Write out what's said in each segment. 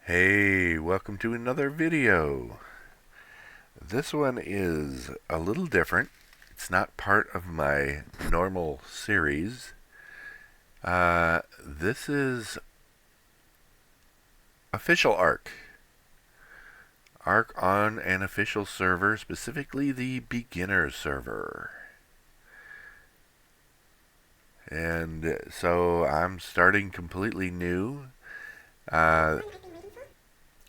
Hey, welcome to another video. This one is a little different. It's not part of my normal series. This is official Ark. Ark on an official server, specifically the beginner server. And so I'm starting completely new. Uh,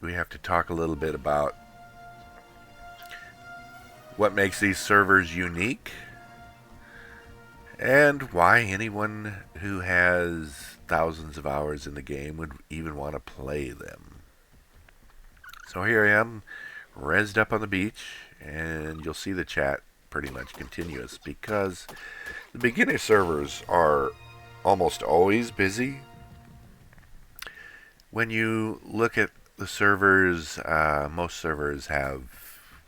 we have to talk a little bit about what makes these servers unique, and why anyone who has thousands of hours in the game would even want to play them. So here I am, rezzed up on the beach, and you'll see the chat pretty much continuous because the beginner servers are almost always busy. When you look at the servers, most servers have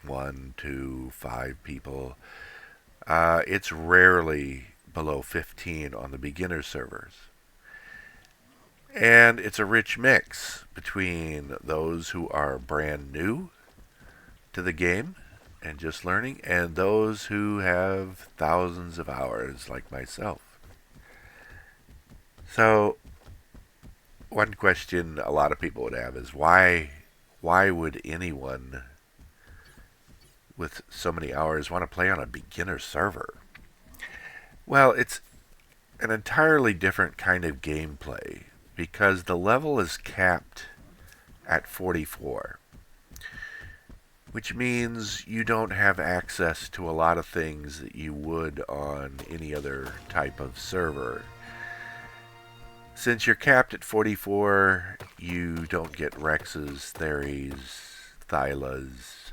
1, 2, 5 people. It's rarely below 15 on the beginner servers. And it's a rich mix between those who are brand new to the game and just learning, and those who have thousands of hours like myself. So, one question a lot of people would have is why would anyone with so many hours want to play on a beginner server? Well, it's an entirely different kind of gameplay because the level is capped at 44, which means you don't have access to a lot of things that you would on any other type of server. Since you're capped at 44, you don't get Rexes, Theres, Thylas,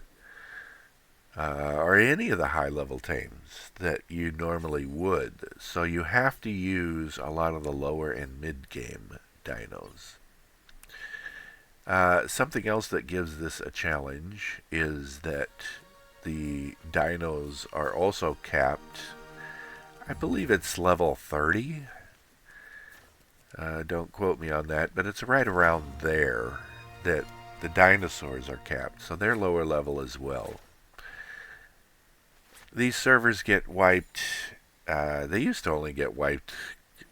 or any of the high-level tames that you normally would. So you have to use a lot of the lower and mid-game dinos. Something else that gives this a challenge is that the dinos are also capped. I believe it's level 30. Don't quote me on that, but it's right around there that the dinosaurs are capped, so they're lower level as well. These servers get wiped. They used to only get wiped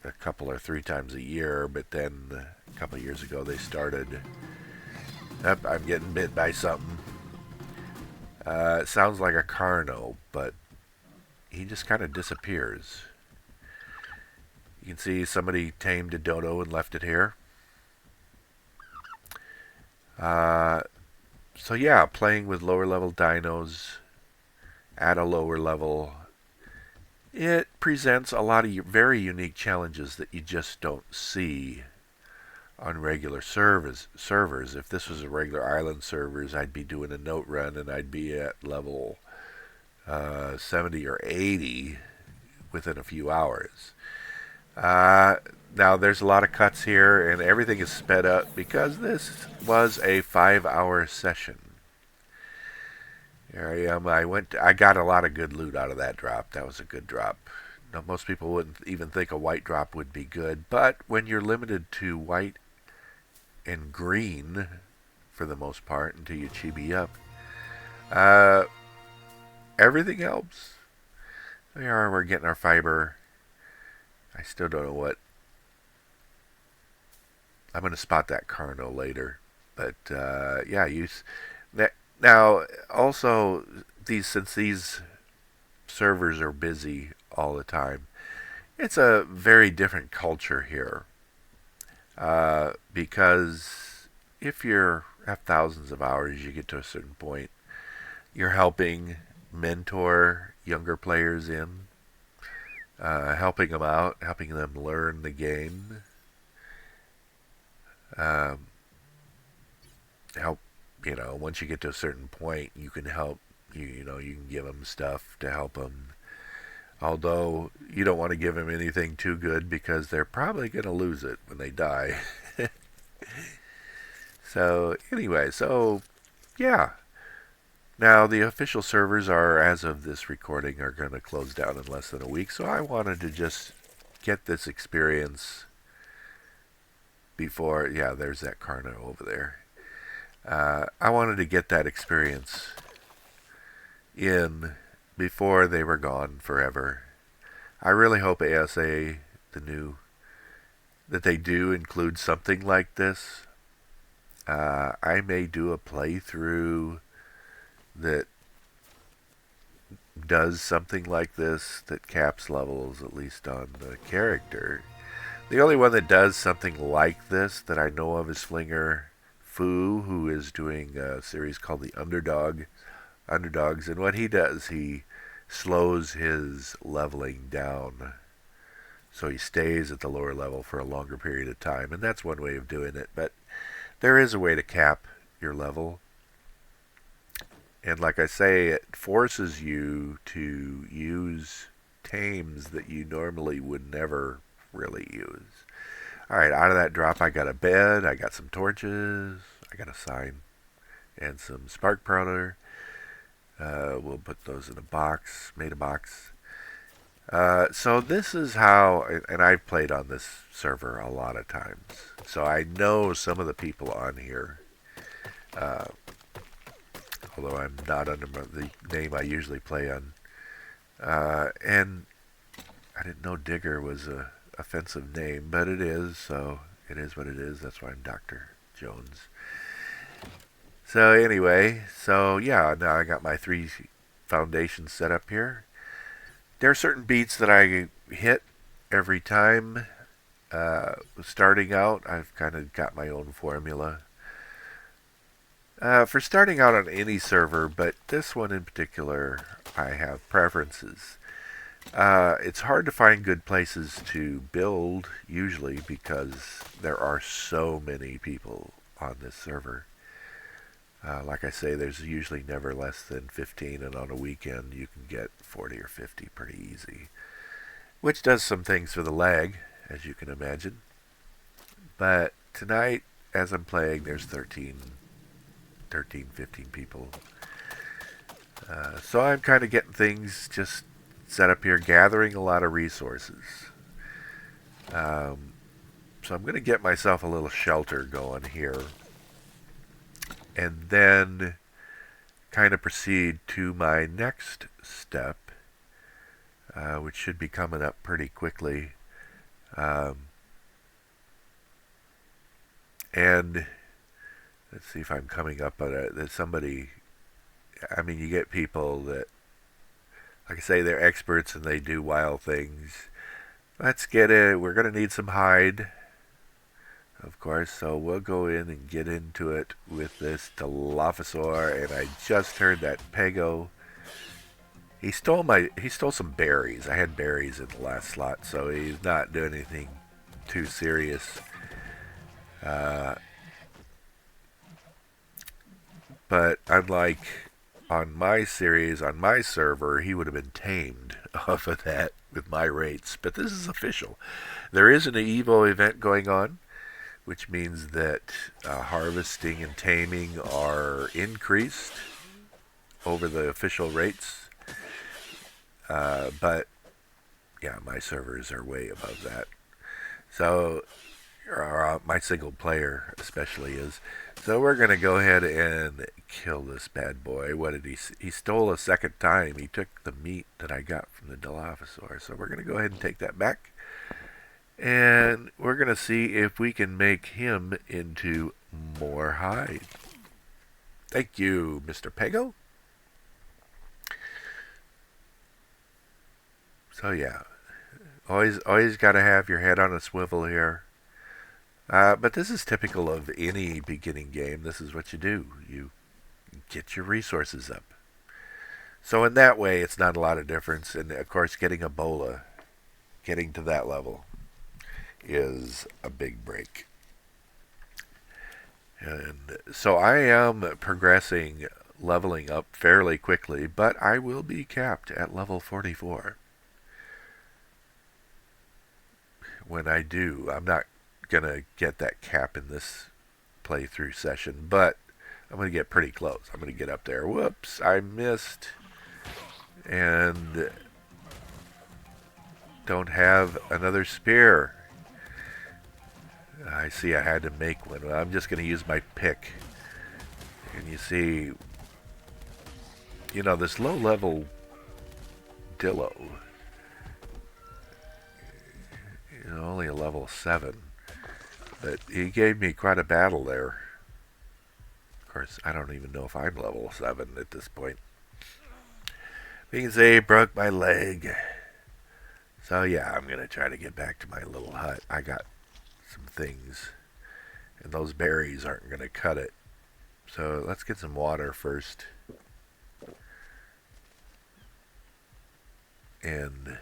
a couple or 3 times a year, but then a couple of years ago they started. I'm getting bit by something. It sounds like a Carno, but he just kind of disappears. You can see somebody tamed a dodo and left it here. So yeah, playing with lower level dinos at a lower level, it presents a lot of very unique challenges that you just don't see on regular servers. If this was a regular island servers, I'd be doing a note run and I'd be at level 70 or 80 within a few hours. Now there's a lot of cuts here and everything is sped up because this was a 5-hour session. Here I am. I got a lot of good loot out of that drop. That was a good drop. Now, most people wouldn't even think a white drop would be good, but when you're limited to white and green for the most part until you chibi up, everything helps. We're getting our fiber. I still don't know what. I'm going to spot that Carno later, but yeah, use that. Now, also, since these servers are busy all the time, it's a very different culture here. Because if you have thousands of hours, you get to a certain point, you're helping mentor younger players in, helping them out, helping them learn the game, help. Once you get to a certain point, you can help. You can give them stuff to help them. Although you don't want to give them anything too good because they're probably going to lose it when they die. So anyway, yeah. Now the official servers are, as of this recording, are going to close down in less than a week. So I wanted to just get this experience before. Yeah, there's that Carno over there. I wanted to get that experience in before they were gone forever. I really hope ASA, the new, that they do include something like this. I may do a playthrough that does something like this that caps levels at least on the character. The only one that does something like this that I know of is Flinger Fu, who is doing a series called The Underdogs, and what he does, he slows his leveling down so he stays at the lower level for a longer period of time, and that's one way of doing it. But there is a way to cap your level, and like I say, it forces you to use tames that you normally would never really use. Alright, out of that drop I got a bed, I got some torches, I got a sign, and some spark powder. We'll put those in a box, made a box. So this is how, and I've played on this server a lot of times, so I know some of the people on here, uh, although I'm not under the name I usually play on. And I didn't know Digger was a offensive name, but it is, so it is what it is. That's why I'm Dr. Jones. So anyway, so yeah, now I got my 3 foundations set up here. There are certain beats that I hit every time. Starting out, I've kind of got my own formula. For starting out on any server, but this one in particular, I have preferences. It's hard to find good places to build, usually, because there are so many people on this server. Like I say, there's usually never less than 15, and on a weekend you can get 40 or 50 pretty easy. Which does some things for the lag, as you can imagine. But tonight, as I'm playing, there's 13, 15 people. So I'm kind of getting things just set up here, gathering a lot of resources. So I'm going to get myself a little shelter going here, and then kind of proceed to my next step, which should be coming up pretty quickly. And let's see if I'm coming up on it. That somebody, I mean, you get people that, like I say, they're experts and they do wild things. Let's get it. We're going to need some hide, of course, so we'll go in and get into it with this Dilophosaur. And I just heard that Pego. He stole some berries. I had berries in the last slot, so he's not doing anything too serious. But unlike on my series, on my server, he would have been tamed off of that with my rates. But this is official. There is an Evo event going on, which means that harvesting and taming are increased over the official rates. But yeah, my servers are way above that. So my single player especially is. So we're going to go ahead and kill this bad boy. What did he stole a second time. He took the meat that I got from the Dilophosaur. So we're going to go ahead and take that back. And we're going to see if we can make him into more hide. Thank you, Mr. Pego. So yeah, always got to have your head on a swivel here. But this is typical of any beginning game. This is what you do. You get your resources up. So in that way, it's not a lot of difference. And of course, getting Ebola, getting to that level, is a big break. And so I am progressing, leveling up fairly quickly, but I will be capped at level 44. When I do, I'm not going to get that cap in this playthrough session, but I'm going to get pretty close. I'm going to get up there. Whoops, I missed. And don't have another spear. I see I had to make one. Well, I'm just going to use my pick And you see, you know, this low-level Dillo is only a level 7. But he gave me quite a battle there. Of course, I don't even know if I'm level 7 at this point. You can say he broke my leg. So yeah, I'm going to try to get back to my little hut. I got some things. And those berries aren't going to cut it. So let's get some water first. And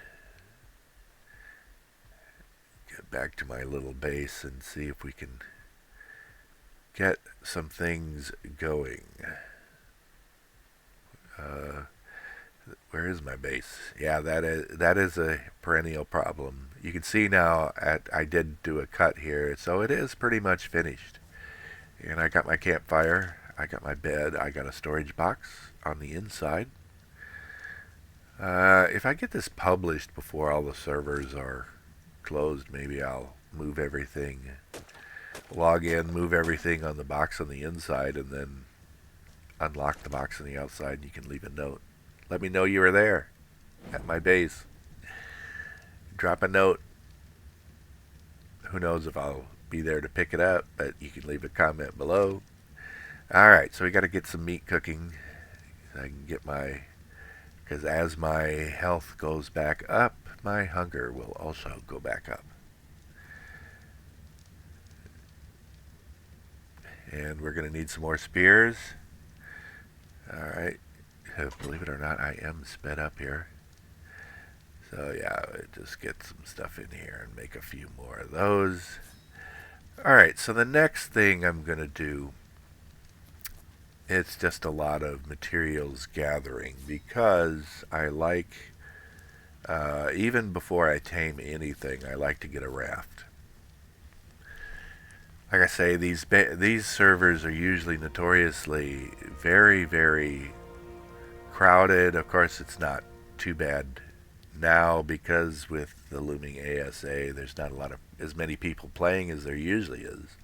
get back to my little base and see if we can get some things going. Where is my base? Yeah, that is a perennial problem. You can see now I did do a cut here, so it is pretty much finished. And I got my campfire, I got my bed, I got a storage box on the inside. If I get this published before all the servers are closed, maybe I'll move everything, log in, move everything on the box on the inside, and then unlock the box on the outside, and you can leave a note. Let me know you were there at my base. Drop a note. Who knows if I'll be there to pick it up, but you can leave a comment below. Alright, so we got to get some meat cooking. I can get because as my health goes back up, my hunger will also go back up. And we're going to need some more spears. Alright. Believe it or not, I am sped up here. So yeah, just get some stuff in here and make a few more of those. Alright, so the next thing I'm going to do, it's just a lot of materials gathering, because I like, even before I tame anything, I like to get a raft. Like I say, these servers are usually notoriously very, very crowded. Of course, it's not too bad now, because with the looming ASA, there's not as many people playing as there usually is.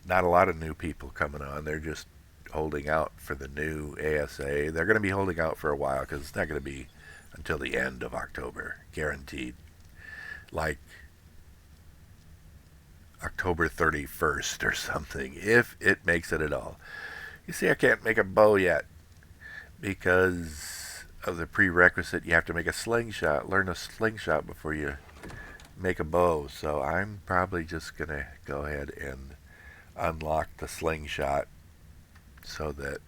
Not a lot of new people coming on. They're just holding out for the new ASA. They're going to be holding out for a while, because it's not going to be until the end of October, guaranteed. Like October 31st or something, if it makes it at all. You see, I can't make a bow yet, because of the prerequisite. You have to make a slingshot, learn a slingshot before you make a bow. So I'm probably just going to go ahead and unlock the slingshot, so that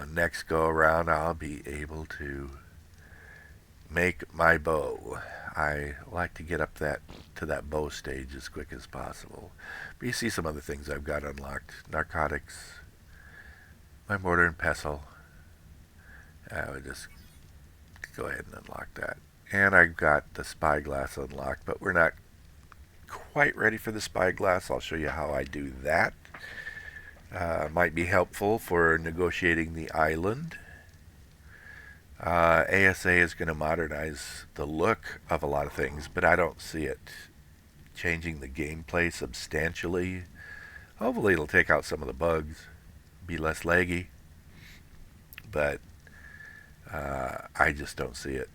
next go around I'll be able to make my bow. I like to get up to that bow stage as quick as possible. But you see some other things I've got unlocked. Narcotics, my mortar and pestle. I would just go ahead and unlock that. And I've got the spyglass unlocked, but we're not quite ready for the spyglass. I'll show you how I do that. Might be helpful for negotiating the island. ASA is going to modernize the look of a lot of things, but I don't see it changing the gameplay substantially. Hopefully it'll take out some of the bugs, be less laggy, but I just don't see it.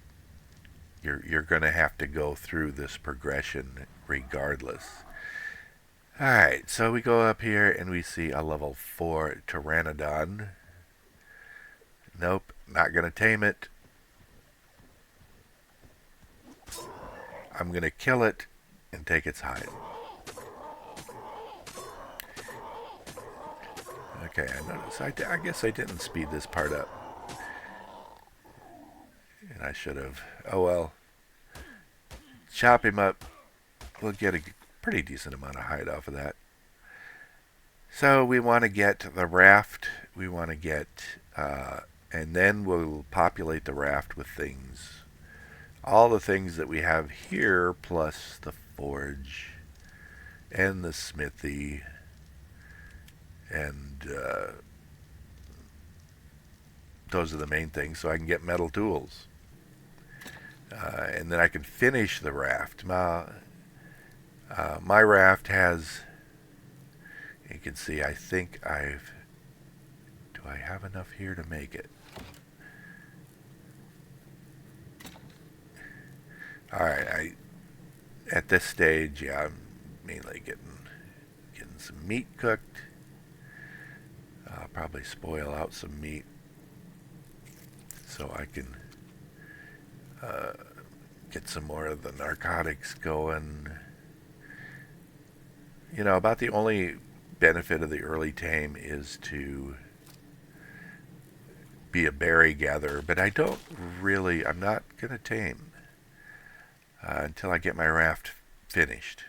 You're going to have to go through this progression regardless. Alright, so we go up here and we see a level 4 Pteranodon. Nope, not going to tame it. I'm going to kill it and take its hide. Okay, I noticed. I guess I didn't speed this part up. And I should have. Oh well. Chop him up. We'll get a pretty decent amount of hide off of that. So we want to get the raft. We want to get... and then we'll populate the raft with things. All the things that we have here, plus the forge and the smithy, and those are the main things, so I can get metal tools. And then I can finish the raft. My raft has, you can see, I think I've Do I have enough here to make it? Alright, at this stage, yeah, I'm mainly getting some meat cooked. I'll probably spoil out some meat so I can get some more of the narcotics going. You know, about the only benefit of the early tame is to be a berry gatherer, but I'm not going to tame until I get my raft finished.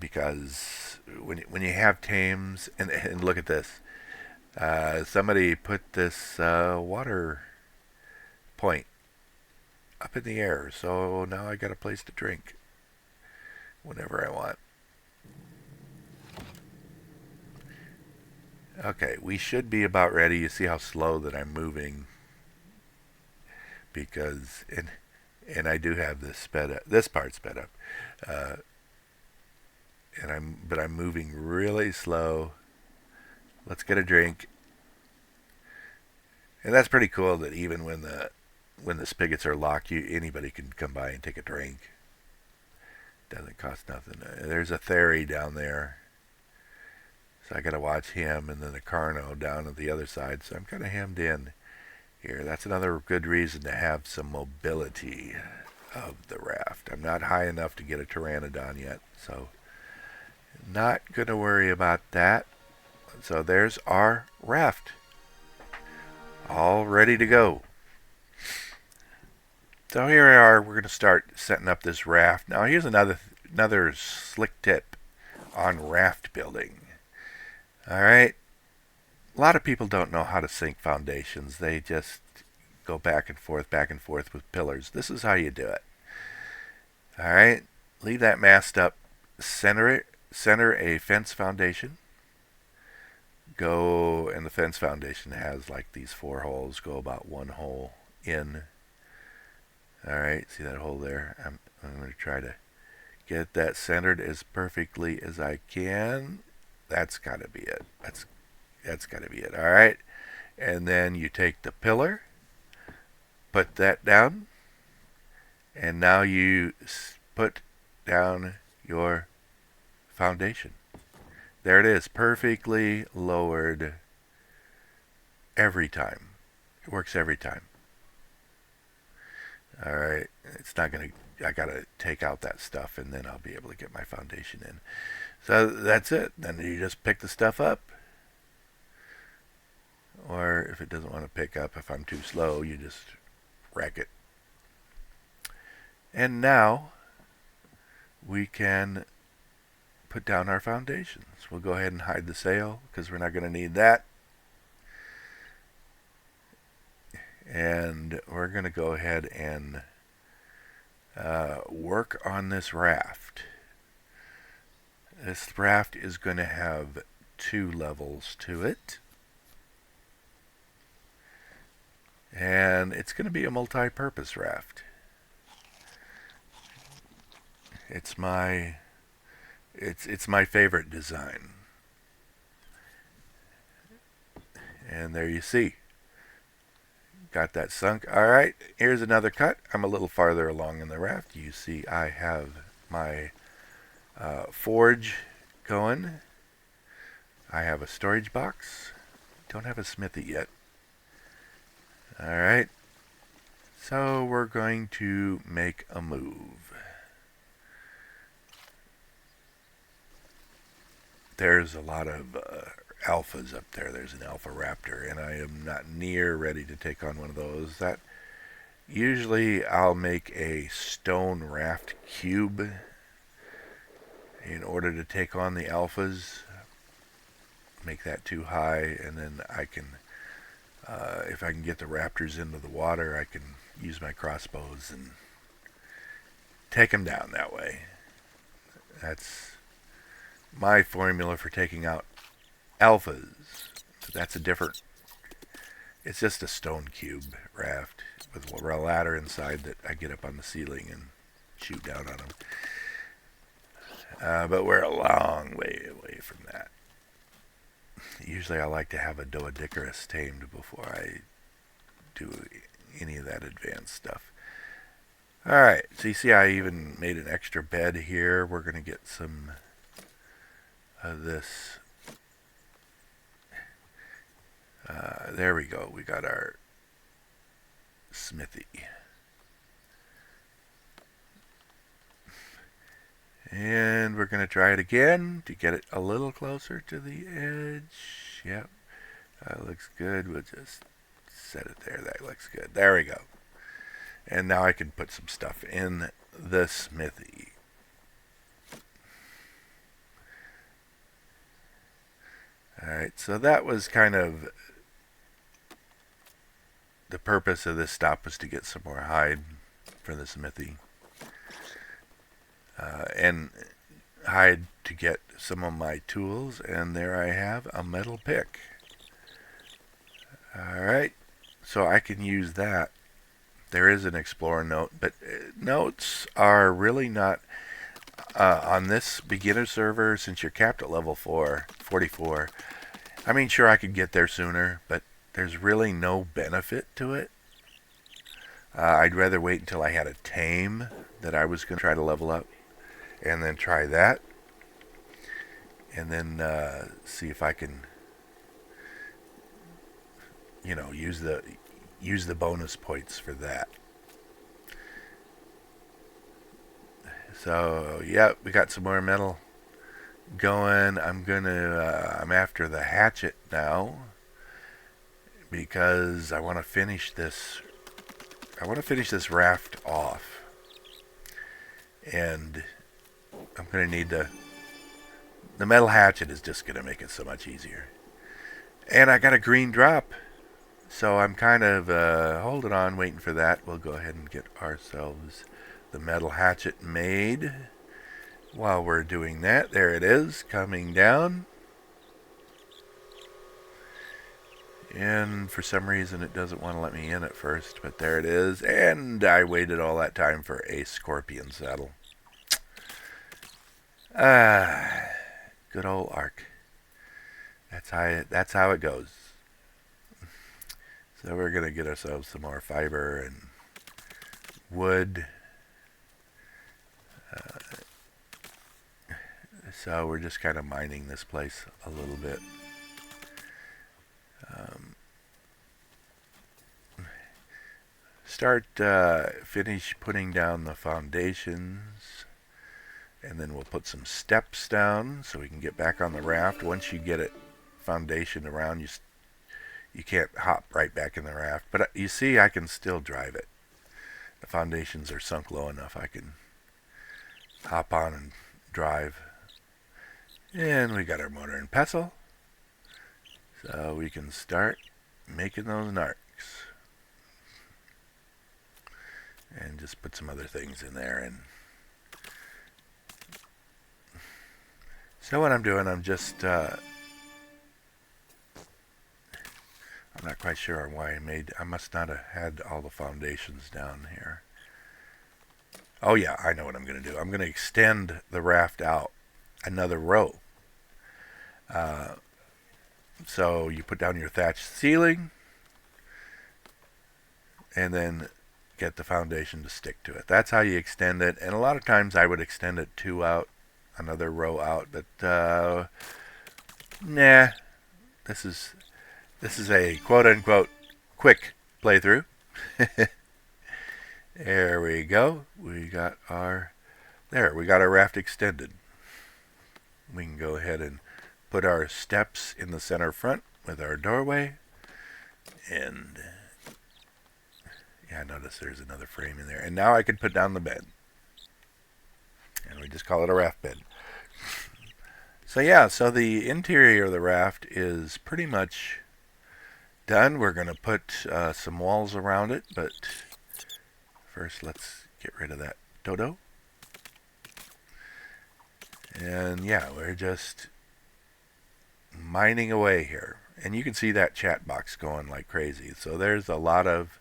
Because when you have tames, and look at this, somebody put this water point up in the air, so now I got a place to drink whenever I want. Okay, we should be about ready. You see how slow that I'm moving, because and I do have this sped up, this part sped up, uh, but I'm moving really slow. Let's get a drink, and that's pretty cool that even when the spigots are locked, anybody can come by and take a drink. Doesn't cost nothing. There's a Theory down there, so I gotta watch him, and then the Carno down at the other side. So I'm kind of hemmed in here. That's another good reason to have some mobility of the raft. I'm not high enough to get a pteranodon yet, so not gonna worry about that. So there's our raft, all ready to go. So here we are. We're going to start setting up this raft. Now here's another slick tip on raft building. All right, a lot of people don't know how to sink foundations. They just go back and forth with pillars. This is how you do it. All right, leave that mast up. Center a fence foundation. And the fence foundation has like these 4 holes. Go about 1 hole in. All right, see that hole there? I'm going to try to get that centered as perfectly as I can. That's got to be it. That's got to be it. All right, and then you take the pillar, put that down, and now you put down your foundation. There it is, perfectly lowered every time. It works every time. Alright, it's not going to, I got to take out that stuff and then I'll be able to get my foundation in. So that's it. Then you just pick the stuff up. Or if it doesn't want to pick up, if I'm too slow, you just wreck it. And now we can put down our foundations. We'll go ahead and hide the sail because we're not going to need that. And we're going to go ahead and work on this raft. This raft is going to have 2 levels to it. And it's going to be a multi-purpose raft. It's my favorite design. And there you see. Got that sunk. Alright, here's another cut. I'm a little farther along in the raft. You see I have my forge going. I have a storage box. Don't have a smithy yet. Alright, so we're going to make a move. There's a lot of alphas up there. There's an alpha raptor, and I am not near ready to take on one of those. That usually I'll make a stone raft cube in order to take on the alphas. Make that too high, and then I can, if I can get the raptors into the water, I can use my crossbows and take them down that way. That's my formula for taking out alphas. That's a different, it's just a stone cube raft with a ladder inside that I get up on the ceiling and shoot down on them. But we're a long way away from that. Usually I like to have a doedicarus tamed before I do any of that advanced stuff. Alright, so you see I even made an extra bed here. We're going to get some of this. There we go. We got our smithy. And we're going to try it again to get it a little closer to the edge. Yep, that looks good. We'll just set it there. That looks good. There we go. And now I can put some stuff in the smithy. Alright, so that was kind of the purpose of this stop, was to get some more hide for the smithy. And hide to get some of my tools, and there I have a metal pick. Alright, so I can use that. There is an explorer note, but notes are really not on this beginner server. Since you're capped at level 44, I mean, sure, I could get there sooner, but there's really no benefit to it. I'd rather wait until I had a tame that I was going to try to level up, and then try that, and then see if I can, use the bonus points for that. So yeah, we got some more metal going. I'm after the hatchet now, because I want to finish this raft off, and I'm going to need the metal hatchet is just going to make it so much easier. And I got a green drop, so I'm kind of holding on, waiting for that. We'll go ahead and get ourselves the metal hatchet made. While we're doing that, there it is, coming down. And for some reason it doesn't want to let me in at first, but there it is. And I waited all that time for a scorpion saddle. Good old Ark. That's how it goes. So we're gonna get ourselves some more fiber and wood. So we're just kind of mining this place a little bit. Finish putting down the foundations, and then we'll put some steps down so we can get back on the raft. Once you get it foundationed around, you can't hop right back in the raft, but you see I can still drive it. The foundations are sunk low enough I can hop on and drive. And we got our mortar and pestle, so we can start making those narcs. And just put some other things in there. And so what I'm doing, I'm just I'm not quite sure on why I must not have had all the foundations down here. Oh yeah, I know what I'm going to do. I'm going to extend the raft out another row. So you put down your thatched ceiling, and then get the foundation to stick to it. That's how you extend it. And a lot of times I would extend it 2 out, another row out, but nah. This is a quote-unquote quick playthrough. There we go. We got our raft extended. We can go ahead and put our steps in the center front with our doorway. And yeah, notice there's another frame in there. And now I can put down the bed. And we just call it a raft bed. So yeah, so the interior of the raft is pretty much done. We're going to put some walls around it, but first let's get rid of that dodo. And yeah, we're just mining away here. And you can see that chat box going like crazy. So there's a lot of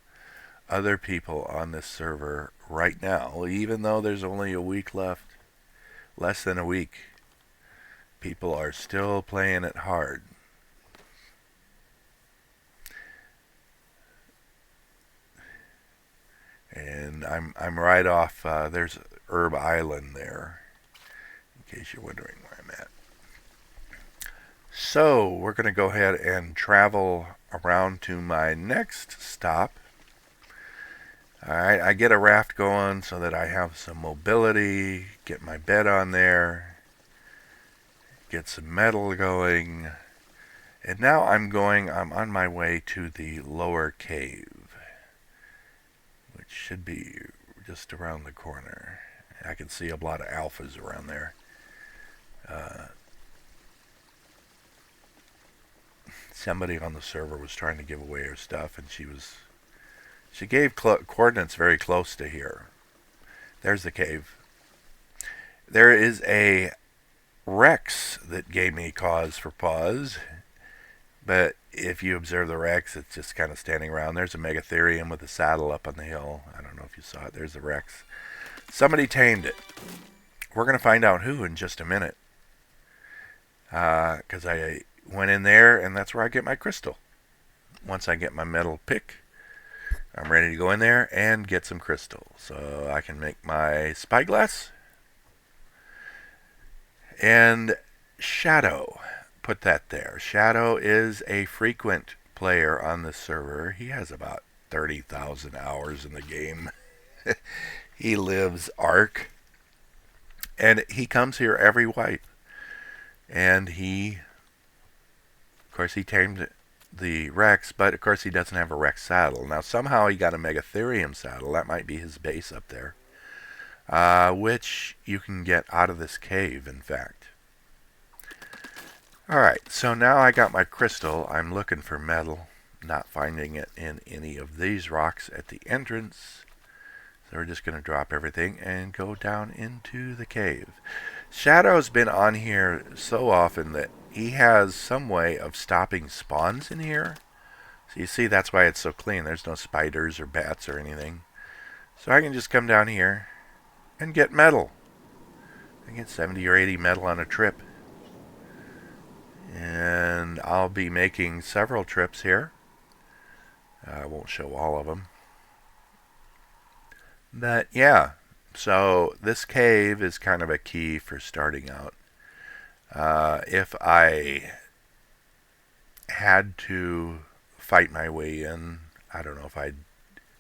other people on this server right now, even though there's only a week left, less than a week. People are still playing it hard. And I'm right off, there's Herb Island there, in case you're wondering where I'm at. So we're going to go ahead and travel around to my next stop. Alright, I get a raft going so that I have some mobility, get my bed on there, get some metal going, and now I'm on my way to the lower cave, which should be just around the corner. I can see a lot of alphas around there. Somebody on the server was trying to give away her stuff, and she gave coordinates very close to here. There's the cave. There is a Rex that gave me cause for pause, but if you observe the Rex, it's just kind of standing around. There's a Megatherium with a saddle up on the hill. I don't know if you saw it. There's the Rex. Somebody tamed it. We're going to find out who in just a minute. Because I went in there, and that's where I get my crystal. Once I get my metal pick, I'm ready to go in there and get some crystal. So I can make my spyglass. And Shadow, put that there. Shadow is a frequent player on the server. He has about 30,000 hours in the game. He lives Ark. And he comes here every wipe. And of course, he tamed the Rex, but of course he doesn't have a Rex saddle. Now, somehow he got a Megatherium saddle. That might be his base up there. Which you can get out of this cave, in fact. Alright, so now I got my crystal. I'm looking for metal, not finding it in any of these rocks at the entrance. So we're just going to drop everything and go down into the cave. Shadow's been on here so often that he has some way of stopping spawns in here. So you see, that's why it's so clean. There's no spiders or bats or anything. So I can just come down here and get metal. I get 70 or 80 metal on a trip. And I'll be making several trips here. I won't show all of them. But yeah, so this cave is kind of a key for starting out. If I had to fight my way in, I don't know if I'd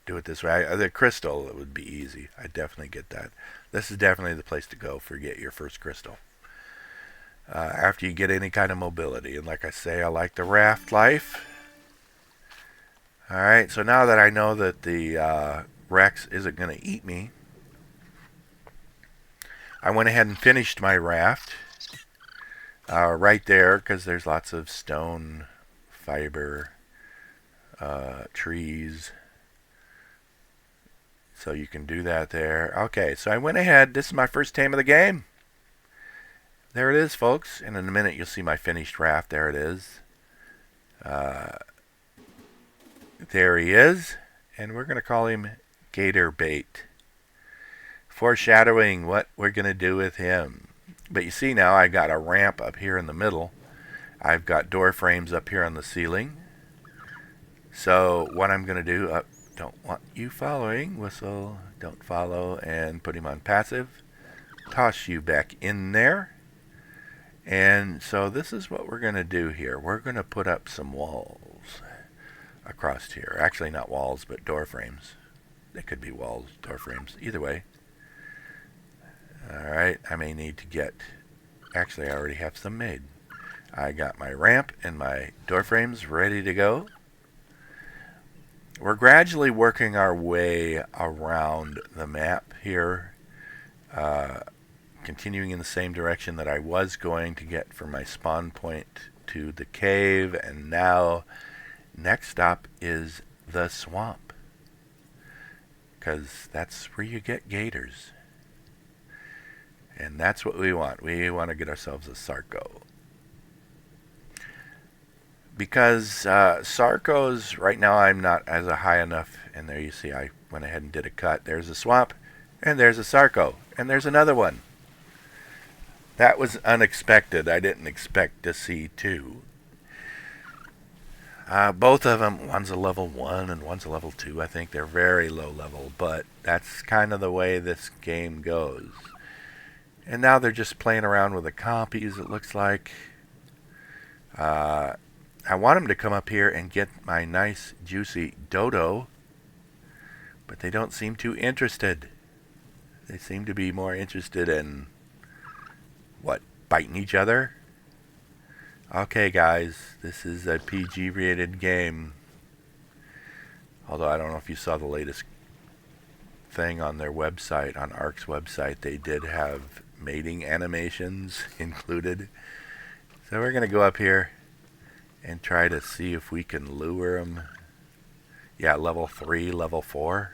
do it this way. The crystal, it would be easy. I'd definitely get that. This is definitely the place to go for get your first crystal. After you get any kind of mobility. And like I say, I like the raft life. Alright, so now that I know that the Rex isn't going to eat me, I went ahead and finished my raft. Right there, because there's lots of stone, fiber, trees. So you can do that there. Okay, so I went ahead. This is my first tame of the game. There it is, folks. And in a minute, you'll see my finished raft. There it is. There he is. And we're going to call him Gator Bait. Foreshadowing what we're going to do with him. But you see now, I got a ramp up here in the middle. I've got door frames up here on the ceiling. So what I'm going to do... don't want you following. Whistle. Don't follow. And put him on passive. Toss you back in there. And so this is what we're going to do here. We're going to put up some walls across here. Actually, not walls, but door frames. They could be walls, door frames. Either way. Alright, I may need to get... Actually, I already have some made. I got my ramp and my door frames ready to go. We're gradually working our way around the map here, continuing in the same direction that I was going to get from my spawn point to the cave, and now next stop is the swamp, because that's where you get gators, and that's what we want. We want to get ourselves a Sarco. Because Sarcos, right now I'm not as a high enough, and there you see I went ahead and did a cut. There's a swamp, and there's a Sarco, and there's another one. That was unexpected. I didn't expect to see two. Both of them, one's a level 1 and one's a level 2. I think they're very low level, but that's kind of the way this game goes. And now they're just playing around with the compies, it looks like. I want them to come up here and get my nice, juicy dodo, but they don't seem too interested. They seem to be more interested in, what, biting each other? Okay, guys, this is a PG-rated game. Although I don't know if you saw the latest thing on their website, on ARK's website. They did have mating animations included. So we're going to go up here and try to see if we can lure them. Yeah, level 3, level 4.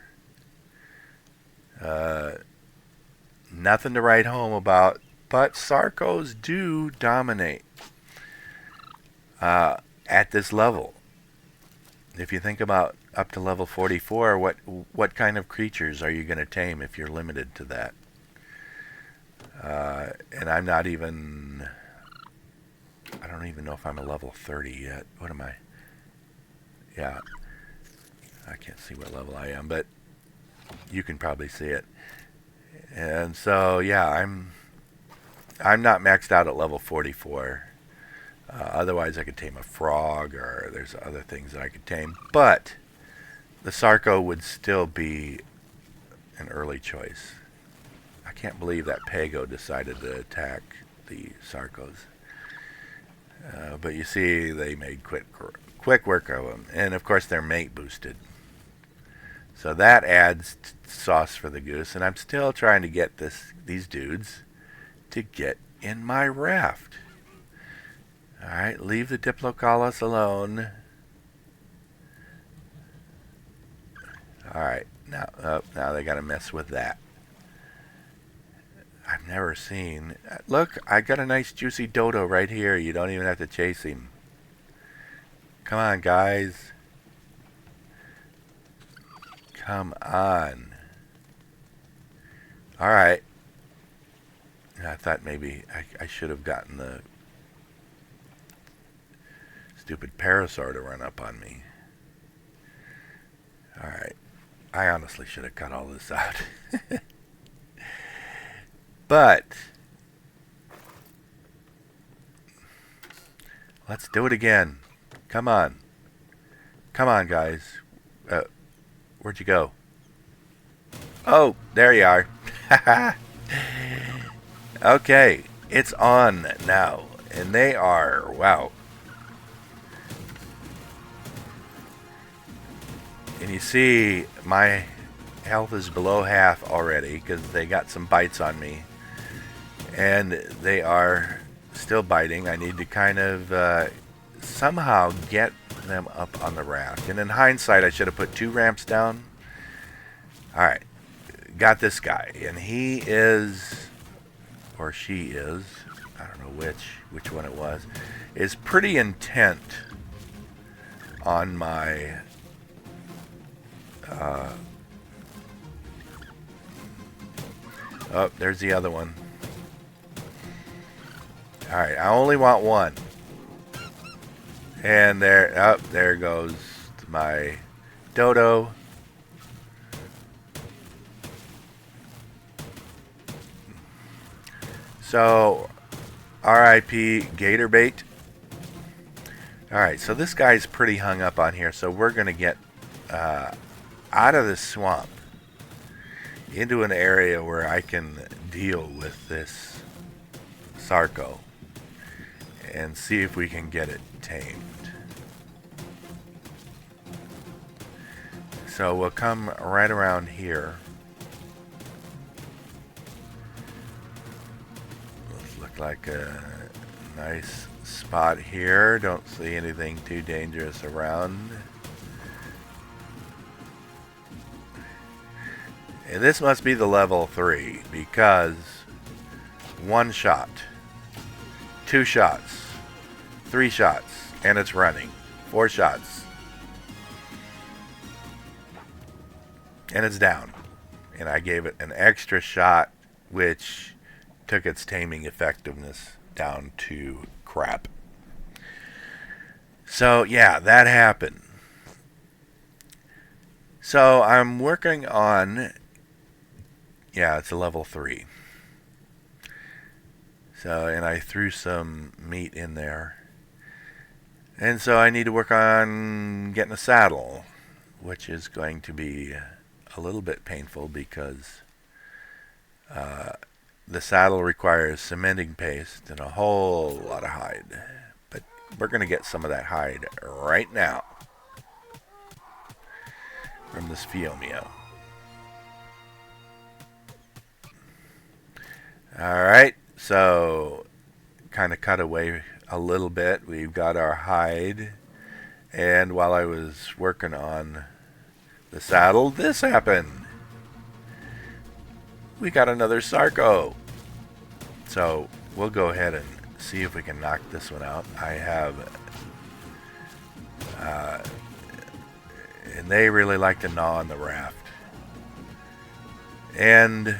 Nothing to write home about, but Sarcos do dominate at this level. If you think about up to level 44, what kind of creatures are you going to tame if you're limited to that? And I'm not even... I don't even know if I'm a level 30 yet. What am I? Yeah. I can't see what level I am, but you can probably see it. And so, yeah, I'm not maxed out at level 44. Otherwise, I could tame a frog, or there's other things that I could tame. But the Sarco would still be an early choice. I can't believe that Pago decided to attack the Sarcos. But you see, they made quick work of them. And, of course, they're mate boosted. So that adds sauce for the goose. And I'm still trying to get these dudes to get in my raft. Alright, leave the Diplocaulus alone. Alright, now they gotta mess with that. I've never seen... Look, I got a nice juicy dodo right here. You don't even have to chase him. Come on, guys. Come on. Alright. I thought maybe I should have gotten the stupid parasaur to run up on me. Alright. I honestly should have cut all this out. But let's do it again. Come on. Come on, guys. Where'd you go? Oh, there you are. Okay, it's on now. And they are, wow. And you see my health is below half already because they got some bites on me. And they are still biting. I need to kind of somehow get them up on the raft. And in hindsight, I should have put 2 ramps down. Alright, got this guy. And he is, or she is, I don't know which one it was, is pretty intent on my oh, there's the other one. Alright, I only want one. And there goes my dodo. So, R.I.P. Gator bait. Alright, so this guy's pretty hung up on here, so we're going to get out of the swamp into an area where I can deal with this Sarco and see if we can get it tamed. So we'll come right around here. Looks look like a nice spot here. Don't see anything too dangerous around. And this must be the level 3 because 1 shot, 2 shots, 3 shots, and it's running. 4 shots. And it's down. And I gave it an extra shot, which took its taming effectiveness down to crap. So yeah, that happened. So I'm working on, yeah, it's a level 3. So, and I threw some meat in there. And so I need to work on getting a saddle, which is going to be a little bit painful because uh, the saddle requires cementing paste and a whole lot of hide. But we're going to get some of that hide right now from this Fiomio. Alright, so kind of cut away a little bit. We've got our hide. And while I was working on the saddle, this happened. We got another Sarco. So we'll go ahead and see if we can knock this one out. I have, and they really like to gnaw on the raft. And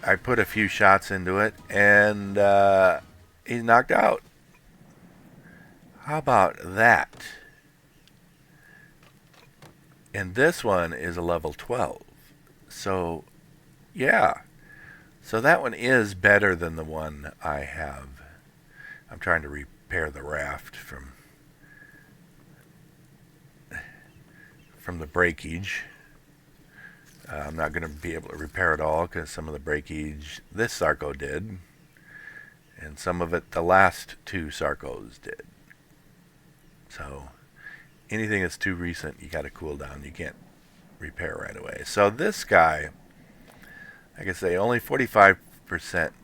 I put a few shots into it, and he's knocked out. How about that? And this one is a level 12. So, yeah. So that one is better than the one I have. I'm trying to repair the raft from the breakage. I'm not going to be able to repair it all because some of the breakage this Sarco did, and some of it the last two Sarcos did. So anything that's too recent, you got to cool down. You can't repair right away. So this guy, like I say, only 45%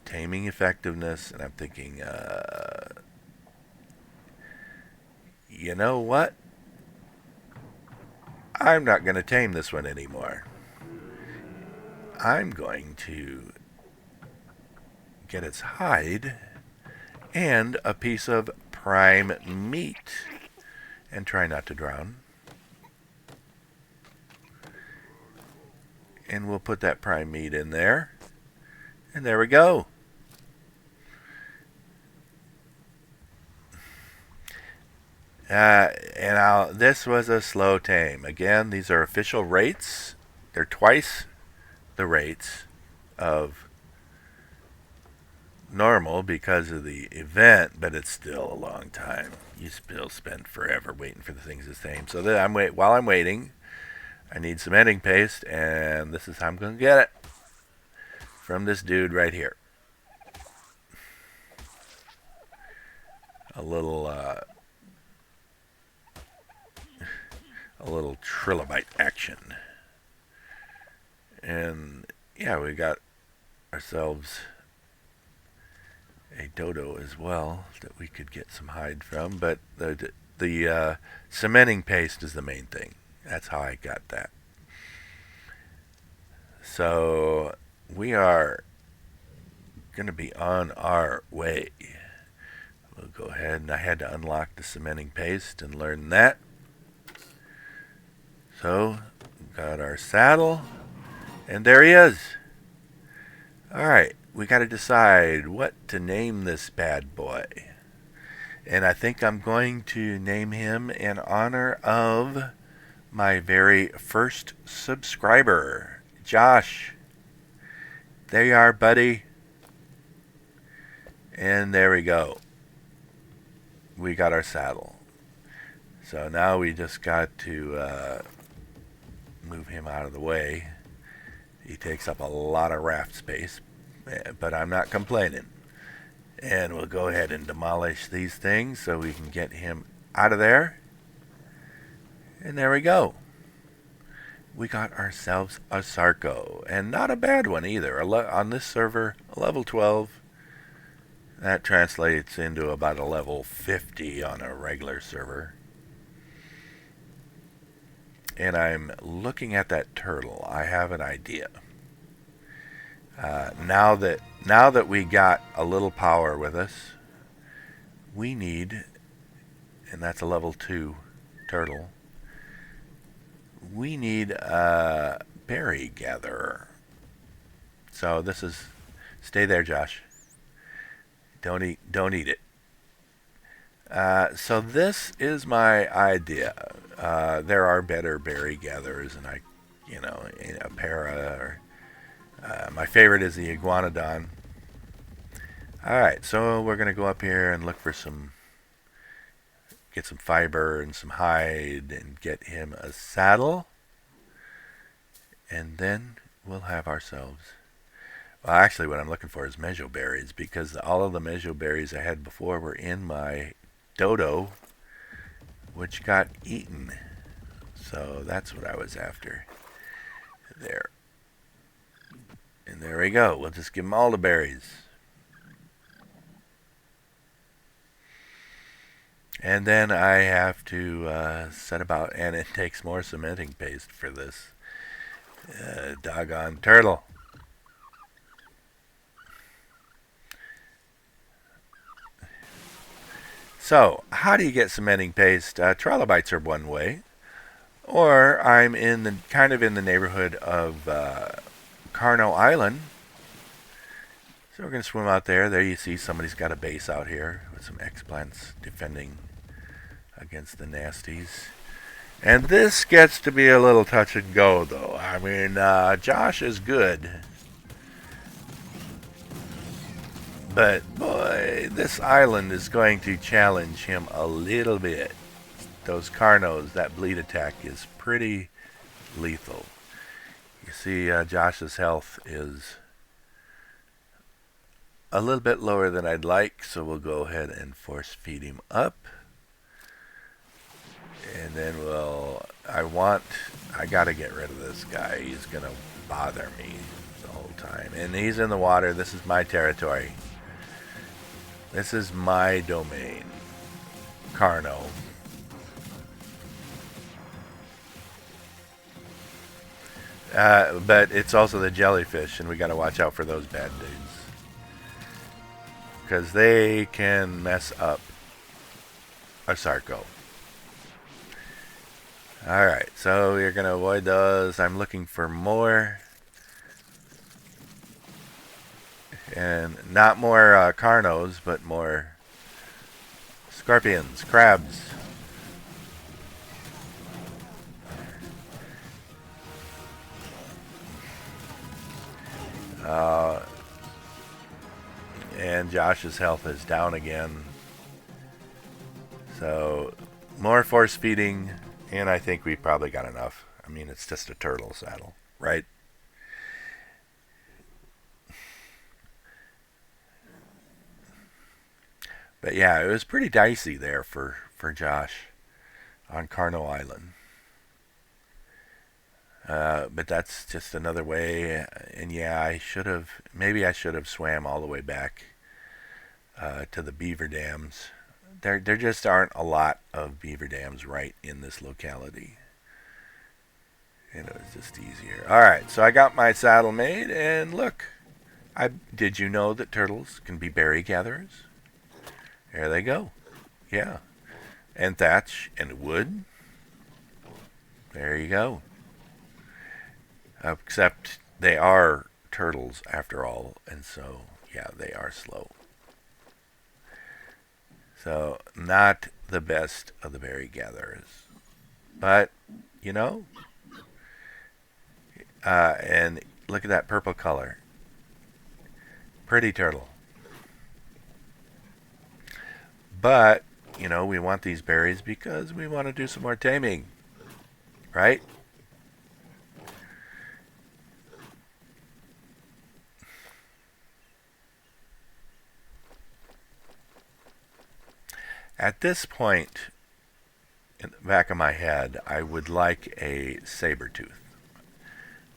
taming effectiveness, and I'm thinking, you know what? I'm not going to tame this one anymore. I'm going to get its hide and a piece of prime meat and try not to drown. And we'll put that prime meat in there. And there we go. This was a slow tame. Again, these are official rates. They're twice the rates of normal because of the event, but it's still a long time. You still spend forever waiting for the things to tame. So while I'm waiting, I need cementing paste, and this is how I'm going to get it from this dude right here. A little trilobite action. And yeah, we got ourselves a dodo as well that we could get some hide from, but the cementing paste is the main thing. That's how I got that. So we are going to be on our way. We'll go ahead, and I had to unlock the cementing paste and learn that. So we've got our saddle, and there he is. Alright, we got to decide what to name this bad boy. And I think I'm going to name him in honor of my very first subscriber, Josh. There you are, buddy. And there we go. We got our saddle. So now we just got to move him out of the way. He takes up a lot of raft space, but I'm not complaining. And we'll go ahead and demolish these things so we can get him out of there. And there we go. We got ourselves a Sarco, and not a bad one either. On this server, a level 12. That translates into about a level 50 on a regular server. And I'm looking at that turtle. I have an idea. Now that we got a little power with us, we need, and that's a level 2 turtle, we need a berry gatherer. So this is, stay there, Josh. Don't eat it. So this is my idea. There are better berry gatherers, and a para. Or, my favorite is the iguanodon. All right, so we're gonna go up here and look for get some fiber and some hide, and get him a saddle, and then we'll have ourselves. Well, actually, what I'm looking for is mejoberries, because all of the mejoberries I had before were in my dodo, which got eaten. So that's what I was after. There. And there we go. We'll just give them all the berries. And then I have to set about, and it takes more cementing paste for this. Doggone turtle. So, how do you get cementing paste? Trilobites are one way, or I'm in the kind of in the neighborhood of Carno Island. So we're gonna swim out there. There you see somebody's got a base out here with some explants defending against the nasties. And this gets to be a little touch and go, though. I mean, Josh is good. But, boy, this island is going to challenge him a little bit. Those Carnos, that bleed attack is pretty lethal. You see, Josh's health is a little bit lower than I'd like, so we'll go ahead and force feed him up. And then I gotta get rid of this guy. He's gonna bother me the whole time. And he's in the water. This is my territory. This is my domain. Carno. But it's also the jellyfish, and we gotta watch out for those bad dudes. Because they can mess up a Sarco. Alright, so we're going to avoid those. I'm looking for more. And not more Carnos, but more scorpions, crabs. And Josh's health is down again. So, more force feeding. And I think we probably got enough. I mean, it's just a turtle saddle, right? But yeah, it was pretty dicey there for Josh on Carno Island. But that's just another way. And yeah, maybe I should have swam all the way back to the beaver dams. There just aren't a lot of beaver dams right in this locality. And it was just easier. Alright, so I got my saddle made, and look. Did you know that turtles can be berry gatherers? There they go. Yeah. And thatch and wood. There you go. Except they are turtles after all, and so, yeah, they are slow. So, not the best of the berry gatherers. But, you know, and look at that purple color. Pretty turtle. But, you know, we want these berries because we want to do some more taming. Right? At this point, in the back of my head, I would like a saber tooth.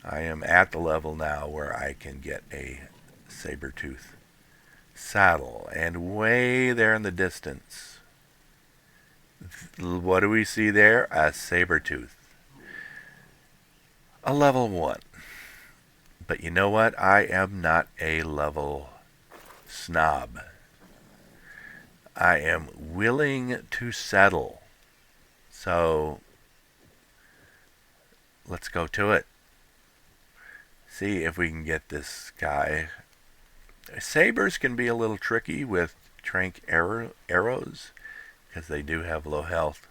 I am at the level now where I can get a saber tooth saddle. And way there in the distance, what do we see there? A saber tooth. A level 1. But you know what? I am not a level snob. I am willing to settle. So, let's go to it. See if we can get this guy. Sabers can be a little tricky with trank arrows because they do have low health.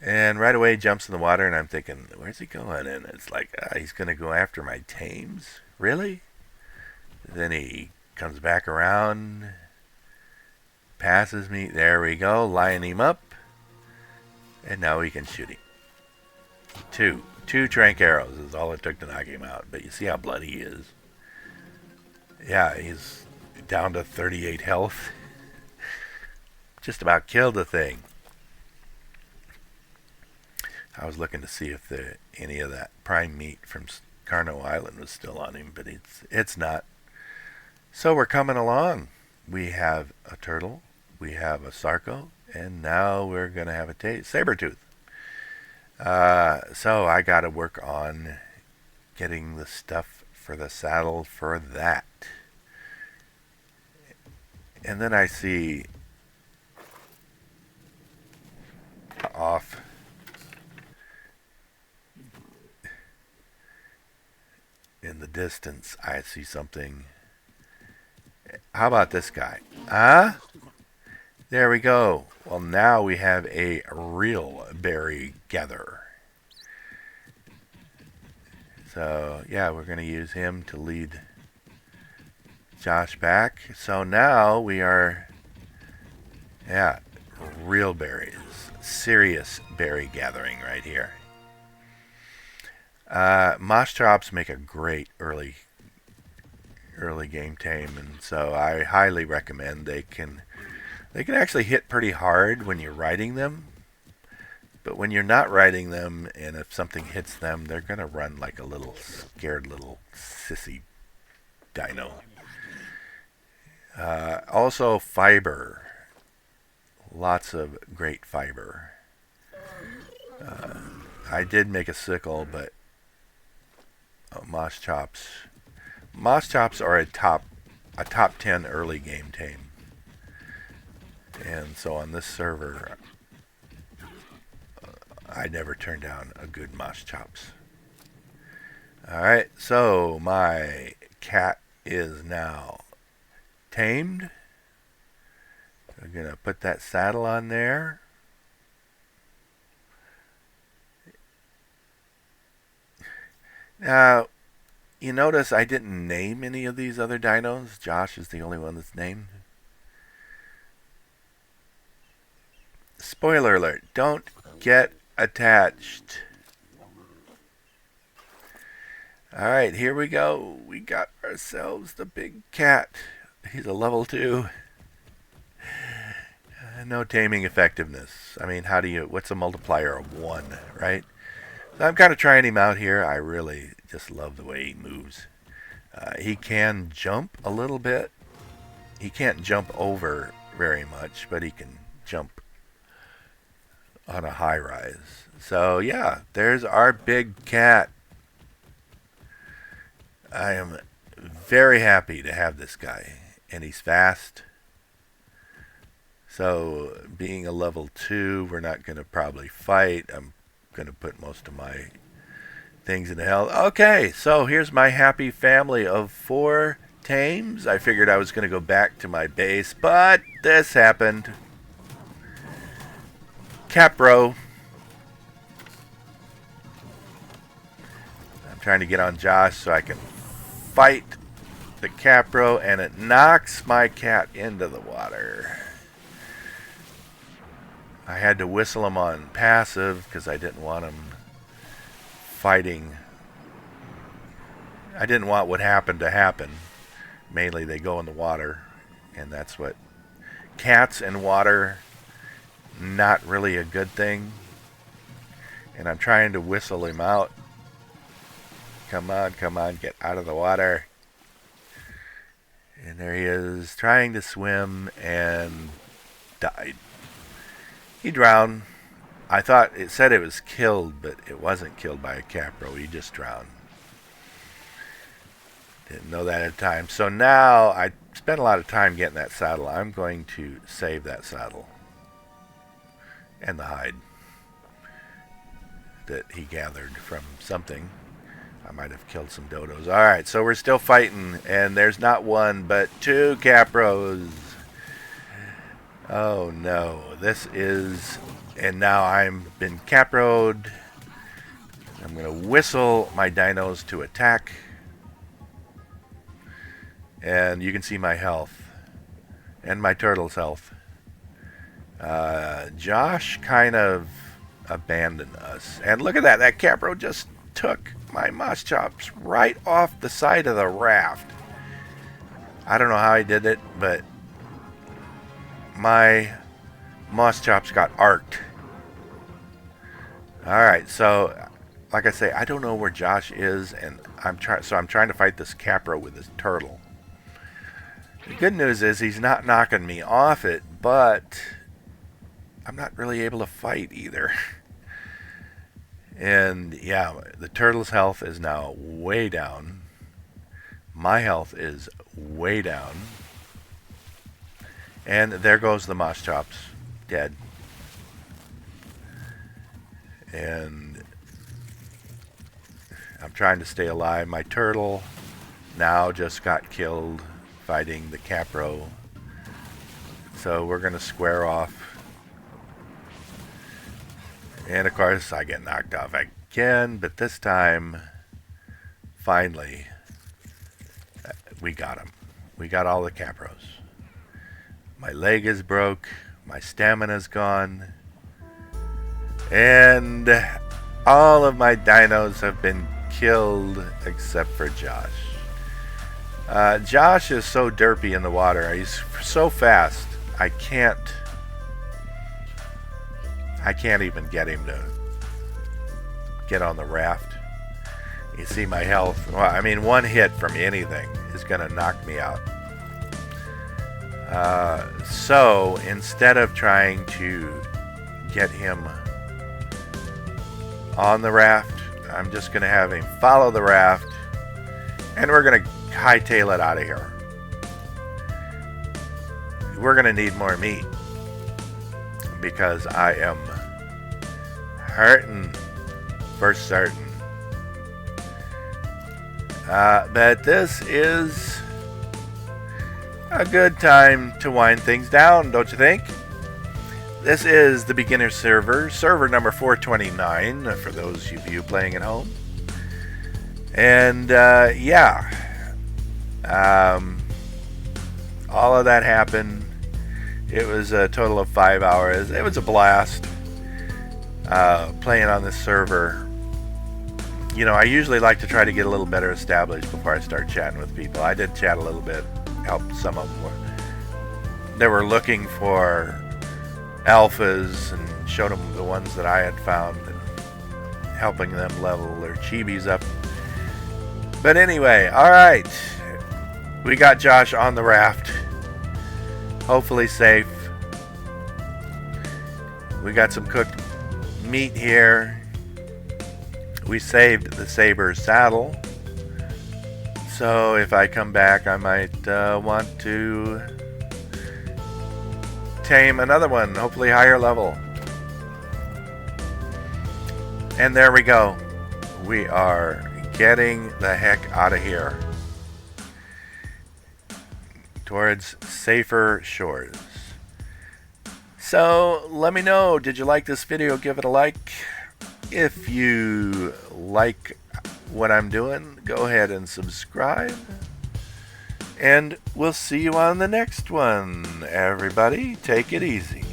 And right away he jumps in the water, and I'm thinking, where's he going? And it's like, he's going to go after my tames? Really? Then he comes back around, passes me. There we go, line him up. And now we can shoot him. Two trank arrows is all it took to knock him out. But you see how bloody he is. Yeah, he's down to 38 health. Just about killed the thing. I was looking to see if any of that prime meat from Carno Island was still on him, but it's not. So we're coming along. We have a turtle, we have a sarco, and now we're going to have a saber-tooth. So I got to work on getting the stuff for the saddle for that. And then I see off in the distance, I see something. How about this guy? There we go. Well, now we have a real berry gatherer. So, yeah, we're going to use him to lead Josh back. So now we are, yeah, real berries. Serious berry gathering right here. Mosh chops make a great early game tame, and so I highly recommend. They can actually hit pretty hard when you're riding them, but when you're not riding them, and if something hits them, they're gonna run like a little scared little sissy dino. Also fiber, lots of great fiber. I did make a sickle, but mosh chops are a top 10 early game tame. And so on this server, I never turn down a good mosh chops. Alright, so my cat is now tamed. I'm going to put that saddle on there. Now, you notice I didn't name any of these other dinos. Josh is the only one that's named. Spoiler alert, don't get attached. Alright, here we go. We got ourselves the big cat. He's a level 2. No taming effectiveness. I mean, what's a multiplier of 1, right? So I'm kind of trying him out here. I really just love the way he moves. He can jump a little bit. He can't jump over very much, but he can jump on a high rise. So yeah, there's our big cat. I am very happy to have this guy, and he's fast. So being a level 2, we're not going to probably fight. I'm going to put most of my things into health. Okay, so here's my happy family of 4 tames. I figured I was going to go back to my base, but this happened. Capro. I'm trying to get on Josh so I can fight the Capro, and it knocks my cat into the water. I had to whistle him on passive because I didn't want him fighting. I didn't want what happened to happen. Mainly they go in the water, and that's what cats in water, not really a good thing. And I'm trying to whistle him out. Come on, get out of the water. And there he is, trying to swim, and died. He drowned. I thought it said it was killed, but it wasn't killed by a capro. He just drowned. Didn't know that at the time. So now I spent a lot of time getting that saddle. I'm going to save that saddle and the hide that he gathered from something. I might have killed some dodos. Alright, so we're still fighting, and there's not 1 but 2 capros. Oh no, this is, and now I'm been caproed. I'm gonna whistle my dinos to attack, and you can see my health and my turtle's health. Josh kind of abandoned us, and look at that. That capro just took my moss chops right off the side of the raft. I don't know how he did it, but my moss chops got arced. All right, so like I say, I don't know where Josh is, and I'm trying to fight this capro with this turtle. The good news is he's not knocking me off it, but I'm not really able to fight either. And yeah, the turtle's health is now way down. My health is way down. And there goes the moss chops, dead. And I'm trying to stay alive. My turtle now just got killed fighting the capro. So we're going to square off. And of course I get knocked off again, but this time, finally, we got him. We got all the capros. My leg is broke, my stamina's gone, and all of my dinos have been killed except for Josh. Josh is so derpy in the water. He's so fast. I can't even get him to get on the raft. You see my health. Well, I mean, one hit from anything is going to knock me out. So instead of trying to get him on the raft, I'm just going to have him follow the raft, and we're going to hightail it out of here. We're going to need more meat because I am hurting for certain. But this is a good time to wind things down, don't you think? This is the beginner server, server number 429, for those of you playing at home. And yeah, all of that happened. It was a total of 5 hours. It was a blast playing on this server. You know, I usually like to try to get a little better established before I start chatting with people. I did chat a little bit, helped some of them. They were looking for alphas and showed them the ones that I had found and helping them level their chibis up. But anyway, alright. We got Josh on the raft. Hopefully safe. We got some cooked meat here. We saved the Saber saddle. So if I come back, I might want to tame another one, hopefully higher level. And there we go. We are getting the heck out of here towards safer shores. So let me know, did you like this video? Give it a like. If you like what I'm doing, go ahead and subscribe. And we'll see you on the next one. Everybody, take it easy.